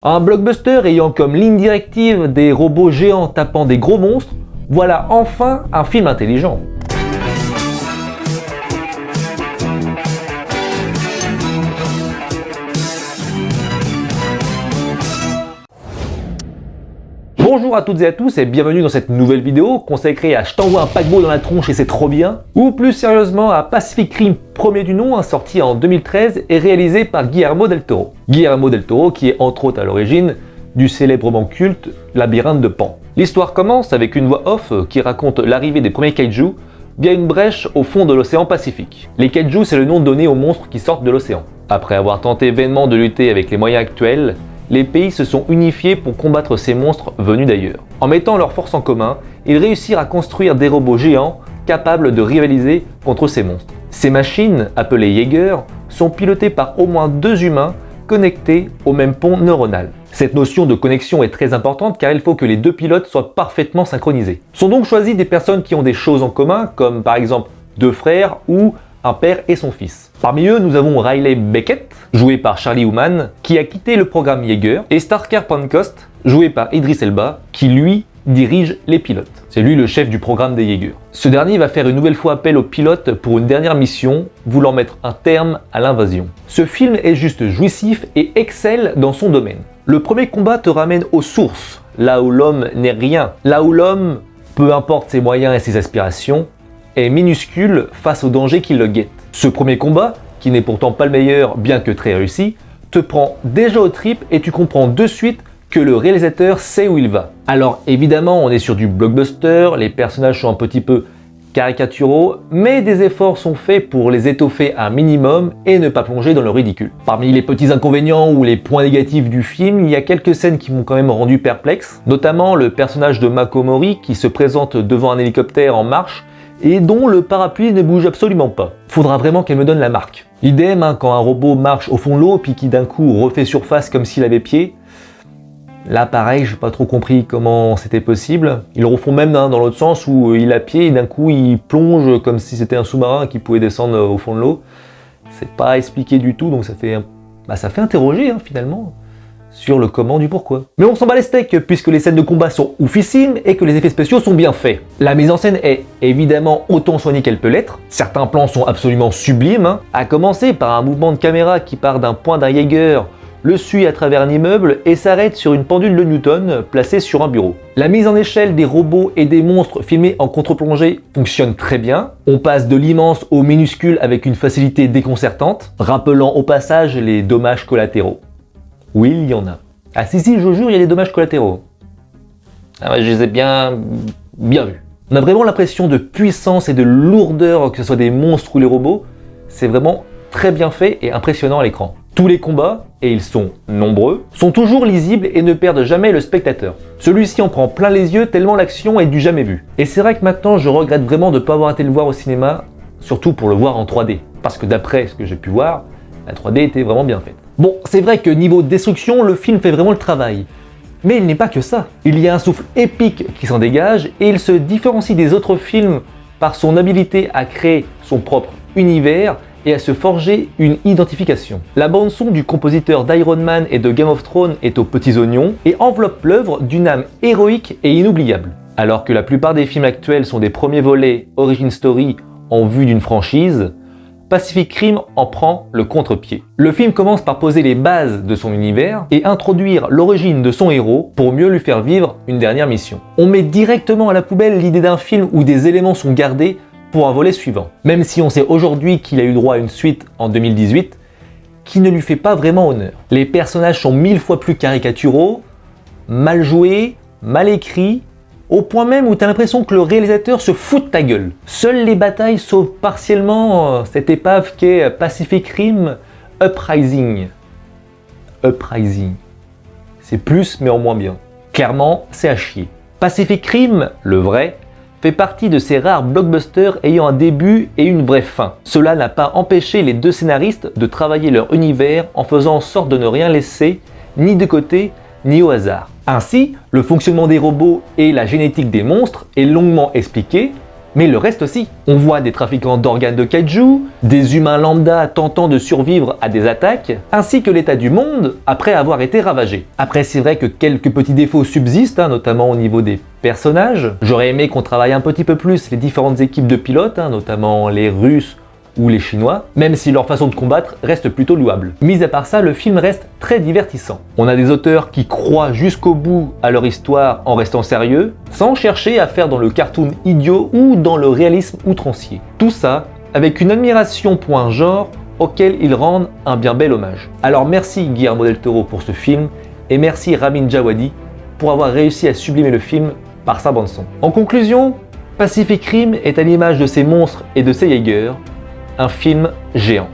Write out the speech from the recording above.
Un blockbuster ayant comme ligne directive des robots géants tapant des gros monstres, voilà enfin un film intelligent. Bonjour à toutes et à tous et bienvenue dans cette nouvelle vidéo consacrée à Je t'envoie un paquebot dans la tronche et c'est trop bien, ou plus sérieusement à Pacific Rim, premier du nom, sorti en 2013 et réalisé par Guillermo del Toro. Guillermo del Toro qui est entre autres à l'origine du célèbrement culte Labyrinthe de Pan. L'histoire commence avec une voix off qui raconte l'arrivée des premiers kaiju via une brèche au fond de l'océan Pacifique. Les kaiju, c'est le nom donné aux monstres qui sortent de l'océan. Après avoir tenté vainement de lutter avec les moyens actuels, les pays se sont unifiés pour combattre ces monstres venus d'ailleurs. En mettant leurs forces en commun, ils réussirent à construire des robots géants capables de rivaliser contre ces monstres. Ces machines, appelées Jaeger, sont pilotées par au moins 2 humains connectés au même pont neuronal. Cette notion de connexion est très importante car il faut que les 2 pilotes soient parfaitement synchronisés. Sont donc choisies des personnes qui ont des choses en commun, comme par exemple 2 frères ou un père et son fils. Parmi eux, nous avons Riley Beckett, joué par Charlie Hunnam, qui a quitté le programme Jaeger, et Starker Pancoast, joué par Idris Elba, qui lui dirige les pilotes. C'est lui le chef du programme des Jaeger. Ce dernier va faire une nouvelle fois appel aux pilotes pour une dernière mission, voulant mettre un terme à l'invasion. Ce film est juste jouissif et excelle dans son domaine. Le premier combat te ramène aux sources, là où l'homme n'est rien, là où l'homme, peu importe ses moyens et ses aspirations, est minuscule face au danger qui le guette. Ce premier combat, qui n'est pourtant pas le meilleur bien que très réussi, te prend déjà aux tripes et tu comprends de suite que le réalisateur sait où il va. Alors évidemment on est sur du blockbuster, les personnages sont un petit peu caricaturaux, mais des efforts sont faits pour les étoffer un minimum et ne pas plonger dans le ridicule. Parmi les petits inconvénients ou les points négatifs du film, il y a quelques scènes qui m'ont quand même rendu perplexe, notamment le personnage de Mako Mori qui se présente devant un hélicoptère en marche et dont le parapluie ne bouge absolument pas. Faudra vraiment qu'elle me donne la marque. Idem quand un robot marche au fond de l'eau puis qui d'un coup refait surface comme s'il avait pied. Là pareil, j'ai pas trop compris comment c'était possible. Ils le refont même dans l'autre sens où il a pied et d'un coup il plonge comme si c'était un sous-marin qui pouvait descendre au fond de l'eau. C'est pas expliqué du tout donc ça fait interroger finalement sur le comment du pourquoi. Mais on s'en bat les steaks puisque les scènes de combat sont oufissimes et que les effets spéciaux sont bien faits. La mise en scène est évidemment autant soignée qu'elle peut l'être. Certains plans sont absolument sublimes, à commencer par un mouvement de caméra qui part d'un point d'un Jaeger, le suit à travers un immeuble et s'arrête sur une pendule de Newton placée sur un bureau. La mise en échelle des robots et des monstres filmés en contre-plongée fonctionne très bien. On passe de l'immense au minuscule avec une facilité déconcertante, rappelant au passage les dommages collatéraux. Oui, il y en a. Ah si, je jure, il y a des dommages collatéraux. Ah ouais, je les ai bien vus. On a vraiment l'impression de puissance et de lourdeur, que ce soit des monstres ou les robots. C'est vraiment très bien fait et impressionnant à l'écran. Tous les combats, et ils sont nombreux, sont toujours lisibles et ne perdent jamais le spectateur. Celui-ci en prend plein les yeux tellement l'action est du jamais vu. Et c'est vrai que maintenant, je regrette vraiment de ne pas avoir été le voir au cinéma, surtout pour le voir en 3D. Parce que d'après ce que j'ai pu voir, la 3D était vraiment bien faite. Bon, c'est vrai que niveau destruction, le film fait vraiment le travail. Mais il n'est pas que ça. Il y a un souffle épique qui s'en dégage et il se différencie des autres films par son habileté à créer son propre univers et à se forger une identification. La bande-son du compositeur d'Iron Man et de Game of Thrones est aux petits oignons et enveloppe l'œuvre d'une âme héroïque et inoubliable. Alors que la plupart des films actuels sont des premiers volets origin story en vue d'une franchise, Pacific Rim en prend le contre-pied. Le film commence par poser les bases de son univers et introduire l'origine de son héros pour mieux lui faire vivre une dernière mission. On met directement à la poubelle l'idée d'un film où des éléments sont gardés pour un volet suivant. Même si on sait aujourd'hui qu'il a eu droit à une suite en 2018, qui ne lui fait pas vraiment honneur. Les personnages sont 1000 fois plus caricaturaux, mal joués, mal écrits, au point même où tu as l'impression que le réalisateur se fout de ta gueule. Seules les batailles sauvent partiellement cette épave qu'est Pacific Rim Uprising. Uprising. C'est plus mais en moins bien. Clairement, c'est à chier. Pacific Rim, le vrai, fait partie de ces rares blockbusters ayant un début et une vraie fin. Cela n'a pas empêché les 2 scénaristes de travailler leur univers en faisant en sorte de ne rien laisser, ni de côté, ni au hasard. Ainsi, le fonctionnement des robots et la génétique des monstres est longuement expliqué, mais le reste aussi. On voit des trafiquants d'organes de kaiju, des humains lambda tentant de survivre à des attaques, ainsi que l'état du monde après avoir été ravagé. Après, c'est vrai que quelques petits défauts subsistent, notamment au niveau des personnages. J'aurais aimé qu'on travaille un petit peu plus les différentes équipes de pilotes, notamment les Russes ou les Chinois, même si leur façon de combattre reste plutôt louable. Mis à part ça, le film reste très divertissant. On a des auteurs qui croient jusqu'au bout à leur histoire en restant sérieux, sans chercher à faire dans le cartoon idiot ou dans le réalisme outrancier. Tout ça avec une admiration pour un genre auquel ils rendent un bien bel hommage. Alors merci Guillermo del Toro pour ce film, et merci Ramin Djawadi pour avoir réussi à sublimer le film par sa bande-son. En conclusion, Pacific Rim est à l'image de ses monstres et de ses Jaeger, un film géant.